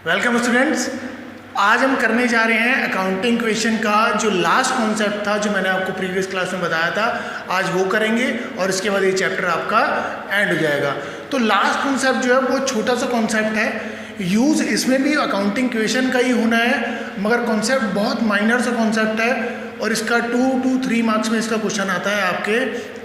Welcome students. आज हम करने जा रहे हैं अकाउंटिंग क्वेश्चन का जो लास्ट कॉन्सेप्ट था, जो मैंने आपको प्रीवियस क्लास में बताया था, आज वो करेंगे और इसके बाद ये चैप्टर आपका एंड हो जाएगा। तो लास्ट कॉन्सेप्ट जो है वो छोटा सा कॉन्सेप्ट है, यूज़ इसमें भी अकाउंटिंग क्वेश्चन का ही होना है, मगर कॉन्सेप्ट बहुत माइनर सा कॉन्सेप्ट है और इसका 2 to 3 मार्क्स में इसका क्वेश्चन आता है आपके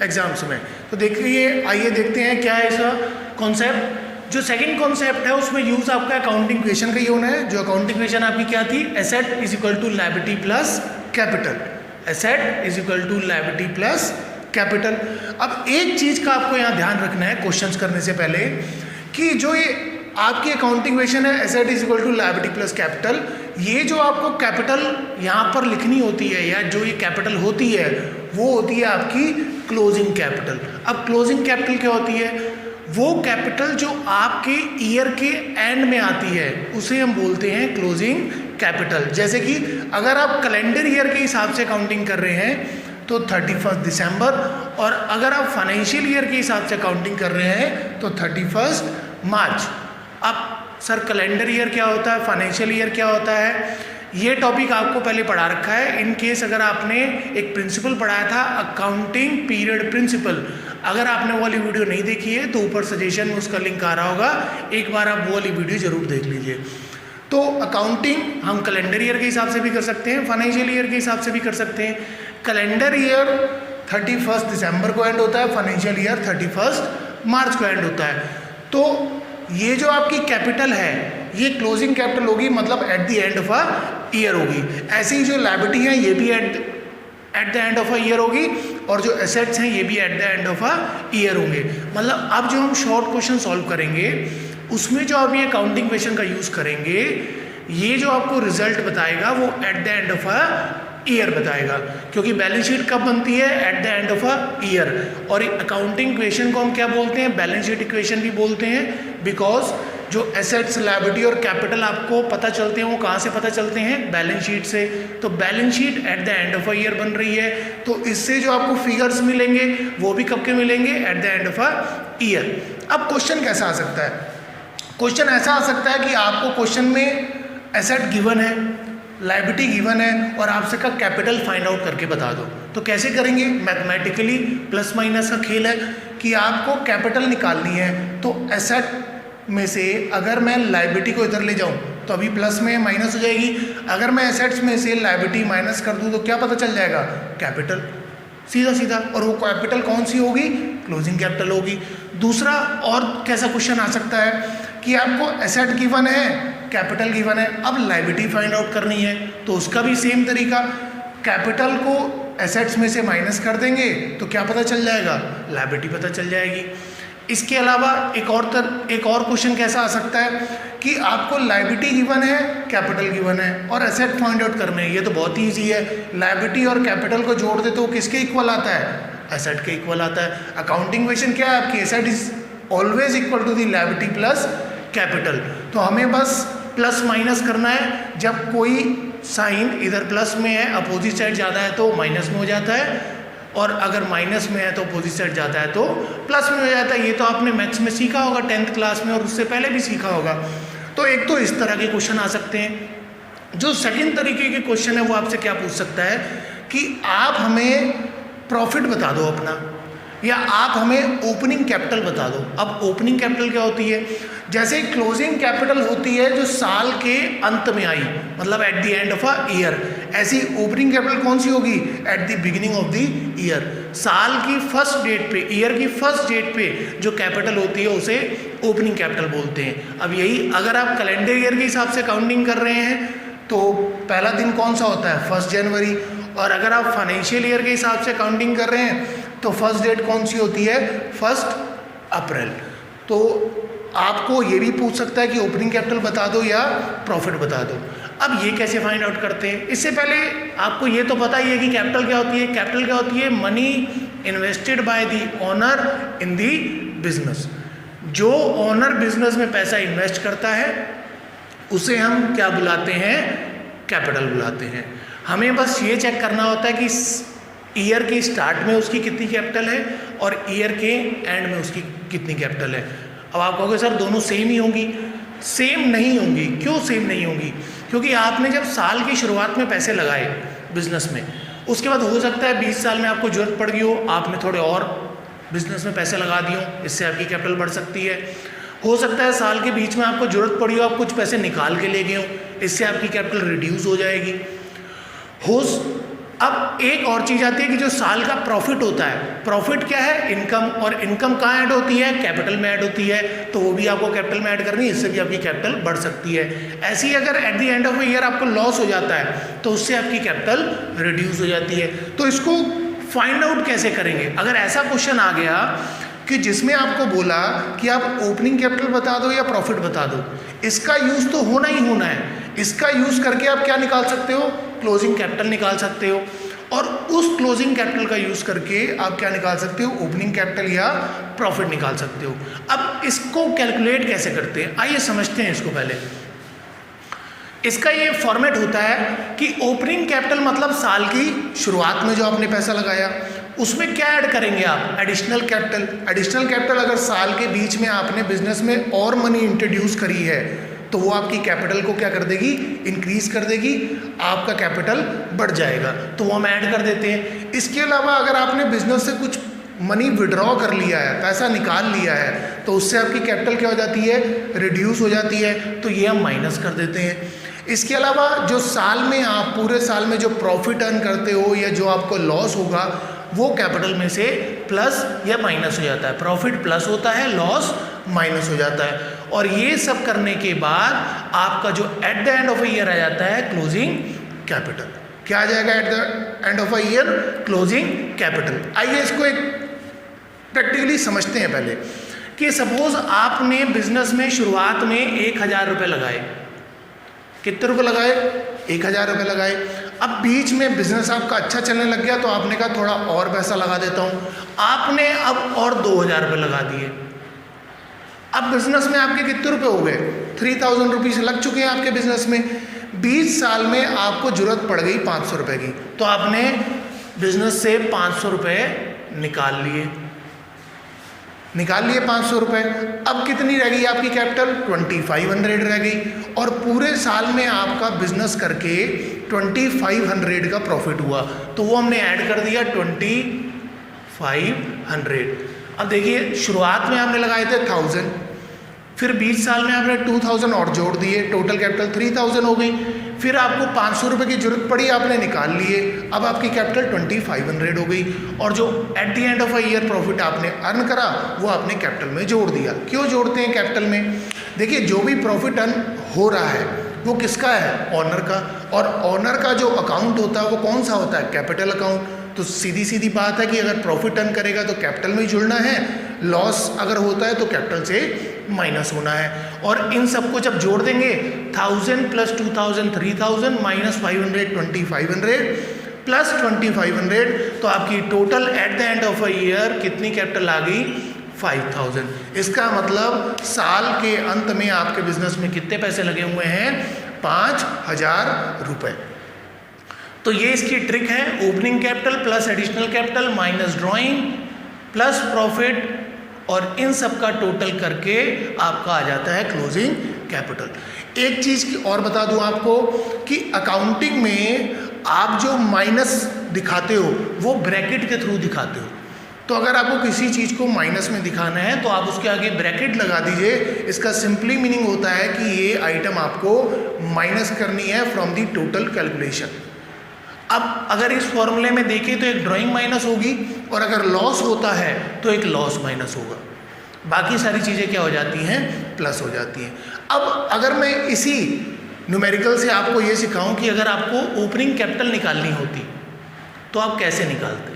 एग्जाम्स में। तो देखिए, आइए देखते हैं क्या है इसका कॉन्सेप्ट। जो सेकंड कॉन्सेप्ट है उसमें यूज आपका अकाउंटिंग क्वेश्चन का ही होना है। जो अकाउंटिंग क्वेश्चन आपकी क्या थी, asset is equal to liability plus capital. Asset is equal to liability plus capital. अब एक चीज का आपको यहाँ ध्यान रखना है क्वेश्चंस करने से पहले, कि जो ये आपकी अकाउंटिंग क्वेश्चन है asset is equal to liability plus capital, ये जो आपको कैपिटल यहाँ पर लिखनी होती है या जो ये कैपिटल होती है वो होती है आपकी क्लोजिंग कैपिटल। अब क्लोजिंग कैपिटल क्या होती है, वो कैपिटल जो आपके ईयर के एंड में आती है उसे हम बोलते हैं क्लोजिंग कैपिटल। जैसे कि अगर आप कैलेंडर ईयर के हिसाब से अकाउंटिंग कर रहे हैं तो 31 दिसंबर, और अगर आप फाइनेंशियल ईयर के हिसाब से अकाउंटिंग कर रहे हैं तो 31 मार्च। अब सर कैलेंडर ईयर क्या होता है, फाइनेंशियल ईयर क्या होता है, ये टॉपिक आपको पहले पढ़ा रखा है। इन केस अगर आपने एक प्रिंसिपल पढ़ाया था, अकाउंटिंग पीरियड प्रिंसिपल, अगर आपने वो वाली वीडियो नहीं देखी है तो ऊपर सजेशन में उसका लिंक आ रहा होगा, एक बार आप वो वाली वीडियो जरूर देख लीजिए। तो अकाउंटिंग हम कैलेंडर ईयर के हिसाब से भी कर सकते हैं, फाइनेंशियल ईयर के हिसाब से भी कर सकते हैं। कैलेंडर ईयर 31 दिसंबर को एंड होता है, फाइनेंशियल ईयर 31 मार्च को एंड होता है। तो ये जो आपकी कैपिटल है ये क्लोजिंग कैपिटल होगी, मतलब eight the end of a year होगी। ऐसे ही जो लायबिलिटी है ये भी eight the end of a year होगी, और जो एसेट्स हैं ये भी eight the end of a year होंगे। मतलब अब जो हम शॉर्ट क्वेश्चन सॉल्व करेंगे उसमें जो आप ये अकाउंटिंग क्वेश्चन का यूज करेंगे, ये जो आपको रिजल्ट बताएगा वो eight the end of a year बताएगा, क्योंकि बैलेंस शीट कब बनती है, eight the end of a year. और अकाउंटिंग इक्वेशन को हम क्या बोलते हैं, बैलेंस शीट इक्वेशन भी बोलते हैं, बिकॉज जो एसेट्स लायबिलिटी और कैपिटल आपको पता चलते हैं वो कहाँ से पता चलते हैं, बैलेंस शीट से। तो balance sheet at the end of a year बन रही है, तो इससे जो आपको फिगर्स मिलेंगे वो भी कब के मिलेंगे, eight the end of a year. अब क्वेश्चन कैसा आ सकता है, क्वेश्चन ऐसा आ सकता है कि आपको क्वेश्चन में एसेट गिवन है, लायबिलिटी गिवन है, और आपसे का कैपिटल फाइंड आउट करके बता दो। तो कैसे करेंगे, मैथमेटिकली प्लस माइनस का खेल है कि आपको कैपिटल निकालनी है। तो एसेट में से अगर मैं लायबिलिटी को इधर ले जाऊं तो अभी प्लस में माइनस हो जाएगी, अगर मैं एसेट्स में से लायबिलिटी माइनस कर दूं तो क्या पता चल जाएगा, कैपिटल, सीधा सीधा। और वो कैपिटल कौन सी होगी, क्लोजिंग कैपिटल होगी। दूसरा और कैसा क्वेश्चन आ सकता है कि आपको एसेट गिवन है, कैपिटल गिवन है, अब लायबिलिटी फाइंड आउट करनी है, तो उसका भी सेम तरीका, कैपिटल को एसेट्स में से माइनस कर देंगे तो क्या पता चल जाएगा, लायबिलिटी पता चल जाएगी। इसके अलावा एक और क्वेश्चन कैसा आ सकता है कि आपको लायबिलिटी गिवन है, कैपिटल गिवन है और एसेट फाइंड आउट करने हैं। ये तो बहुत ही ईजी है, लायबिलिटी और कैपिटल को जोड़ दे तो किसके इक्वल आता है, एसेट के इक्वल आता है। अकाउंटिंग क्वेश्चन क्या है आपकी, asset is always equal to the liability plus capital. तो हमें बस प्लस माइनस करना है, जब कोई साइन इधर प्लस में है, अपोजिट साइड ज़्यादा है तो माइनस में हो जाता है, और अगर माइनस में है तो अपोजिट साइड जाता है तो प्लस में हो जाता है। ये तो आपने मैथ्स में सीखा होगा 10th क्लास में, और उससे पहले भी सीखा होगा। तो एक तो इस तरह के क्वेश्चन आ सकते हैं। जो सेकंड तरीके के क्वेश्चन है वो आपसे क्या पूछ सकता है कि आप हमें प्रॉफिट बता दो अपना, या आप हमें ओपनिंग कैपिटल बता दो। अब ओपनिंग कैपिटल क्या होती है, जैसे क्लोजिंग कैपिटल होती है जो साल के अंत में आई, मतलब eight the end of a year, ऐसी ओपनिंग कैपिटल कौन सी होगी, at the beginning of the year. साल की फर्स्ट डेट पे, ईयर की फर्स्ट डेट पे जो कैपिटल होती है उसे ओपनिंग कैपिटल बोलते हैं। अब यही अगर आप कैलेंडर ईयर के हिसाब से काउंटिंग कर रहे हैं तो पहला दिन कौन सा होता है, 1 जनवरी, और अगर आप फाइनेंशियल ईयर के हिसाब से काउंटिंग कर रहे हैं तो फर्स्ट डेट कौन सी होती है, 1 अप्रैल। तो आपको ये भी पूछ सकता है कि ओपनिंग कैपिटल बता दो या प्रॉफिट बता दो। अब ये कैसे फाइंड आउट करते हैं, इससे पहले आपको ये तो पता ही है कि कैपिटल क्या होती है। कैपिटल क्या होती है, money invested by the owner in the business. जो ओनर बिजनेस में पैसा इन्वेस्ट करता है उसे हम क्या बुलाते हैं, कैपिटल बुलाते हैं। हमें बस ये चेक करना होता है कि ईयर के स्टार्ट में उसकी कितनी कैपिटल है और ईयर के एंड में उसकी कितनी कैपिटल है। अब आप कहोगे सर दोनों सेम ही होंगी, सेम नहीं होंगी। क्यों सेम नहीं होंगी? क्योंकि आपने जब साल की शुरुआत में पैसे लगाए बिजनेस में, उसके बाद हो सकता है 20 साल में आपको जरूरत पड़ गई हो, आपने थोड़े और बिजनेस में पैसे लगा दिए हो, इससे आपकी कैपिटल बढ़ सकती है। हो सकता है साल के बीच में आपको जरूरत पड़ी हो, आप कुछ पैसे निकाल के ले गए हो, इससे आपकी कैपिटल रिड्यूस हो जाएगी। अब एक और चीज़ आती है कि जो साल का प्रॉफिट होता है, प्रॉफिट क्या है? इनकम। और इनकम कहाँ ऐड होती है? कैपिटल में ऐड होती है, तो वो भी आपको कैपिटल में ऐड करनी है, इससे भी आपकी कैपिटल बढ़ सकती है। ऐसे ही अगर eight the end of the year आपको लॉस हो जाता है तो उससे आपकी कैपिटल रिड्यूस हो जाती है। तो इसको फाइंड आउट कैसे करेंगे? अगर ऐसा क्वेश्चन आ गया कि जिसमें आपको बोला कि आप ओपनिंग कैपिटल बता दो या प्रॉफिट बता दो, इसका यूज तो होना ही होना है। इसका यूज करके आप क्या निकाल सकते हो? क्लोजिंग कैपिटल निकाल सकते हो। और उस क्लोजिंग कैपिटल का यूज करके आप क्या निकाल सकते हो? ओपनिंग कैपिटल या प्रॉफिट निकाल सकते हो। अब इसको कैलकुलेट कैसे करते हैं, आइए समझते हैं इसको। पहले इसका ये फॉर्मेट होता है कि ओपनिंग कैपिटल मतलब साल की शुरुआत में जो आपने पैसा लगाया, उसमें क्या ऐड करेंगे आप? Additional capital. एडिशनल कैपिटल अगर साल के बीच में आपने बिजनेस में और मनी इंट्रोड्यूस करी है तो वो आपकी कैपिटल को क्या कर देगी? इंक्रीज कर देगी, आपका कैपिटल बढ़ जाएगा, तो वो हम ऐड कर देते हैं। इसके अलावा अगर आपने बिजनेस से कुछ मनी विड्रॉ कर लिया है, पैसा निकाल लिया है, तो उससे आपकी कैपिटल क्या हो जाती है? रिड्यूस हो जाती है, तो ये हम माइनस कर देते हैं। इसके अलावा जो साल में आप पूरे साल में जो प्रॉफिट अर्न करते हो या जो आपको लॉस होगा, वो कैपिटल में से प्लस या माइनस हो जाता है। प्रॉफिट प्लस होता है, लॉस माइनस हो जाता है। और ये सब करने के बाद आपका जो at the end of a year आ जाता है क्लोजिंग कैपिटल। क्या आ जाएगा at the end of a year? Closing capital. आइए इसको एक प्रैक्टिकली समझते हैं पहले कि सपोज आपने बिजनेस में शुरुआत में 1000 रुपये लगाए। कितने रुपए लगाए? 1000 रुपये लगाए। अब बीच में बिजनेस आपका अच्छा चलने लग गया तो आपने कहा थोड़ा और पैसा लगा देता हूँ, आपने अब और 2000 रुपये लगा दिए। अब बिजनेस में आपके कितने रुपए हो गए? 3000 रुपीज़ लग चुके हैं आपके बिजनेस में। 20 साल में आपको जरूरत पड़ गई 500 रुपये की, तो आपने बिजनेस से 500 रुपये निकाल लिए 500 रुपये। अब कितनी रह गई आपकी कैपिटल? 2500 रह गई। और पूरे साल में आपका बिजनेस करके 2500 का प्रॉफिट हुआ, तो वो हमने ऐड कर दिया 2500। अब देखिए शुरुआत में आपने लगाए थे 1000, फिर 20 साल में आपने 2000 और जोड़ दिए, टोटल कैपिटल 3000 हो गई। फिर आपको 500 रुपये की जरूरत पड़ी, आपने निकाल लिए, अब आपकी कैपिटल 2500 हो गई। और जो at the end of a year profit आपने अर्न करा वो आपने कैपिटल में जोड़ दिया। क्यों जोड़ते हैं कैपिटल में? देखिए जो भी प्रॉफिट अर्न हो रहा है वो किसका है? ऑनर का। और ऑनर का जो अकाउंट होता है वो कौन सा होता है? Capital account. तो सीधी सीधी बात है कि अगर प्रॉफिट अर्न करेगा तो कैपिटल में ही जुड़ना है, लॉस अगर होता है तो कैपिटल से माइनस होना है। और इन सबको जब जोड़ देंगे 1000 प्लस 2000 3000 माइनस 500 2500 प्लस 2500, तो आपकी total eight the end of a year कितनी कैपिटल आ गई? 5000। इसका मतलब साल के अंत में आपके बिजनेस में कितने पैसे लगे हुए हैं? 5000 रुपये। तो ये इसकी ट्रिक है, opening capital plus additional capital minus drawing plus profit, और इन सब का टोटल करके आपका आ जाता है क्लोजिंग कैपिटल। एक चीज़ की और बता दूं आपको कि अकाउंटिंग में आप जो माइनस दिखाते हो वो ब्रैकेट के थ्रू दिखाते हो। तो अगर आपको किसी चीज़ को माइनस में दिखाना है तो आप उसके आगे ब्रैकेट लगा दीजिए। इसका सिंपली मीनिंग होता है कि ये आइटम आपको माइनस करनी है फ्रॉम दी टोटल कैलकुलेशन। अब अगर इस फॉर्मूले में देखें तो एक ड्राइंग माइनस होगी, और अगर लॉस होता है तो एक लॉस माइनस होगा, बाकी सारी चीज़ें क्या हो जाती हैं? प्लस हो जाती हैं। अब अगर मैं इसी न्यूमेरिकल से आपको ये सिखाऊं कि अगर आपको ओपनिंग कैपिटल निकालनी होती तो आप कैसे निकालते?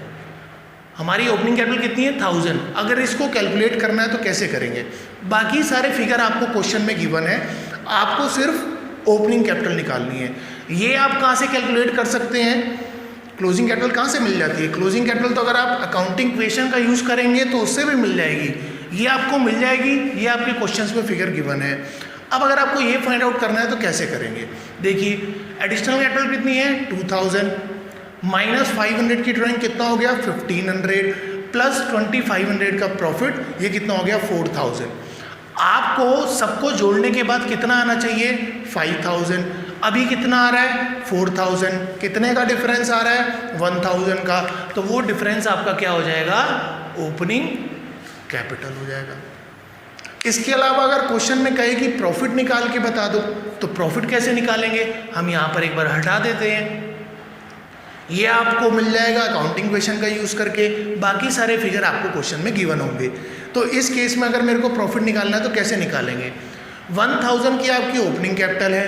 हमारी ओपनिंग कैपिटल कितनी है? 1000। अगर इसको कैलकुलेट करना है तो कैसे करेंगे? बाकी सारे फिगर आपको क्वेश्चन में गिवन है, आपको सिर्फ ओपनिंग कैपिटल निकालनी है। ये आप कहाँ से कैलकुलेट कर सकते हैं? क्लोजिंग कैपिटल कहाँ से मिल जाती है? क्लोजिंग कैपिटल तो अगर आप अकाउंटिंग इक्वेशन का यूज़ करेंगे तो उससे भी मिल जाएगी, ये आपको मिल जाएगी, ये आपके क्वेश्चंस में फिगर गिवन है। अब अगर आपको ये फाइंड आउट करना है तो कैसे करेंगे? देखिए एडिशनल कैपिटल कितनी है? 2000 माइनस 500 की ड्राइंग कितना हो गया? 1500 प्लस 2500 का प्रॉफिट, ये कितना हो गया? 4000। आपको सबको जोड़ने के बाद कितना आना चाहिए 5000, अभी कितना आ रहा है 4000, कितने का डिफरेंस आ रहा है 1000 का, तो वो डिफरेंस आपका क्या हो जाएगा ओपनिंग कैपिटल हो जाएगा। इसके अलावा अगर क्वेश्चन में कहे कि प्रॉफिट निकाल के बता दो, तो प्रॉफिट कैसे निकालेंगे, हम यहाँ पर एक बार हटा देते हैं, ये आपको मिल जाएगा अकाउंटिंग क्वेश्चन का यूज़ करके, बाकी सारे फिगर आपको क्वेश्चन में गिवन होंगे। तो इस केस में अगर मेरे को प्रॉफिट निकालना है तो कैसे निकालेंगे, 1000 की आपकी ओपनिंग कैपिटल है,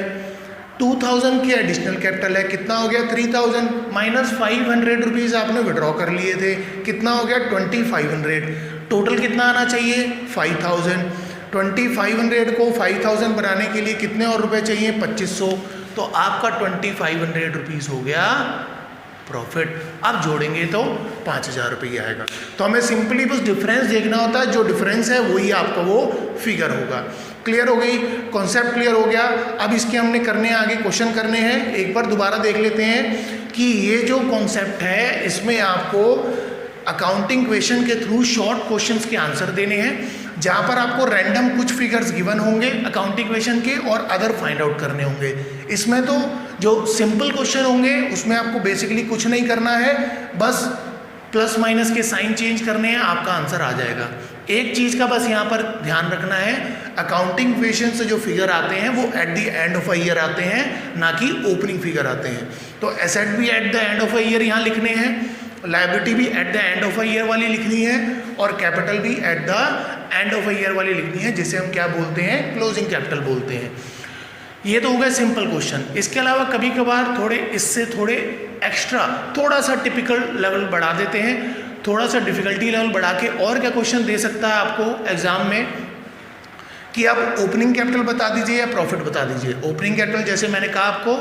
2000 की एडिशनल कैपिटल है, कितना हो गया 3000, माइनस 500 रुपीज़ आपने विड्रॉ कर लिए थे, कितना हो गया 2500, टोटल कितना आना चाहिए 5000, 2500 को 5000 बनाने के लिए कितने और रुपए चाहिए 2500, तो आपका 2500 रुपीज़ हो गया प्रॉफिट। अब जोड़ेंगे तो 5000 रुपये आएगा। तो हमें सिंपली बस डिफरेंस देखना होता है, जो डिफरेंस है वही आपका वो फिगर होगा। क्लियर हो गई, कॉन्सेप्ट क्लियर हो गया। अब इसके हमने करने हैं आगे क्वेश्चन करने हैं, एक बार दोबारा देख लेते हैं कि ये जो कॉन्सेप्ट है इसमें आपको अकाउंटिंग क्वेश्चन के थ्रू शॉर्ट क्वेश्चंस के आंसर देने हैं, जहाँ पर आपको रैंडम कुछ फिगर्स गिवन होंगे अकाउंटिंग क्वेश्चन के और अदर फाइंड आउट करने होंगे। इसमें तो जो सिंपल क्वेश्चन होंगे उसमें आपको बेसिकली कुछ नहीं करना है, बस प्लस माइनस के साइन चेंज करने हैं, आपका आंसर आ जाएगा। एक चीज़ का बस यहाँ पर ध्यान रखना है, अकाउंटिंग क्वेश्चन से जो फिगर आते हैं वो eight the end of a year आते हैं, ना कि ओपनिंग फिगर आते हैं। तो एसेट भी eight the end of a year यहाँ लिखने हैं, लायबिलिटी भी eight the end of a year वाली लिखनी है, और कैपिटल भी eight the end of a year वाली लिखनी है, जिसे हम क्या बोलते हैं क्लोजिंग कैपिटल बोलते हैं। ये तो हो गया सिंपल क्वेश्चन। इसके अलावा कभी कभार थोड़े इससे थोड़े एक्स्ट्रा थोड़ा सा टिपिकल लेवल बढ़ा देते हैं, थोड़ा सा डिफिकल्टी लेवल बढ़ा के और क्या क्वेश्चन दे सकता है आपको एग्जाम में कि आप ओपनिंग कैपिटल बता दीजिए या प्रॉफिट बता दीजिए। ओपनिंग कैपिटल जैसे मैंने कहा आपको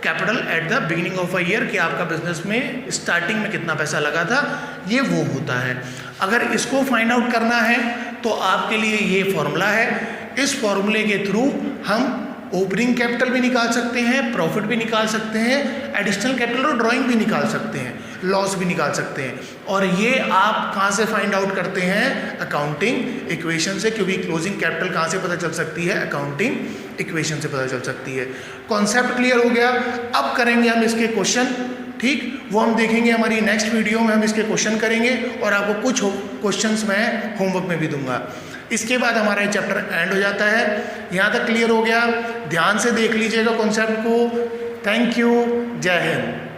capital at the beginning of a year, कि आपका बिजनेस में स्टार्टिंग में कितना पैसा लगा था, ये वो होता है। अगर इसको फाइंड आउट करना है तो आपके लिए ये फॉर्मूला है, इस फॉर्मूले के थ्रू हम ओपनिंग कैपिटल भी निकाल सकते हैं, प्रॉफिट भी निकाल सकते हैं, एडिशनल कैपिटल और ड्राइंग भी निकाल सकते हैं, लॉस भी निकाल सकते हैं। और ये आप कहाँ से फाइंड आउट करते हैं अकाउंटिंग इक्वेशन से, क्योंकि क्लोजिंग कैपिटल कहाँ से पता चल सकती है अकाउंटिंग इक्वेशन से पता चल सकती है। कॉन्सेप्ट क्लियर हो गया। अब करेंगे हम इसके क्वेश्चन, ठीक, वो हम देखेंगे हमारी नेक्स्ट वीडियो में, हम इसके क्वेश्चन करेंगे और आपको कुछ क्वेश्चंस मैं होमवर्क में भी दूंगा। इसके बाद हमारा ये चैप्टर एंड हो जाता है। यहाँ तक क्लियर हो गया, ध्यान से देख लीजिएगा कॉन्सेप्ट को। थैंक यू, जय हिंद।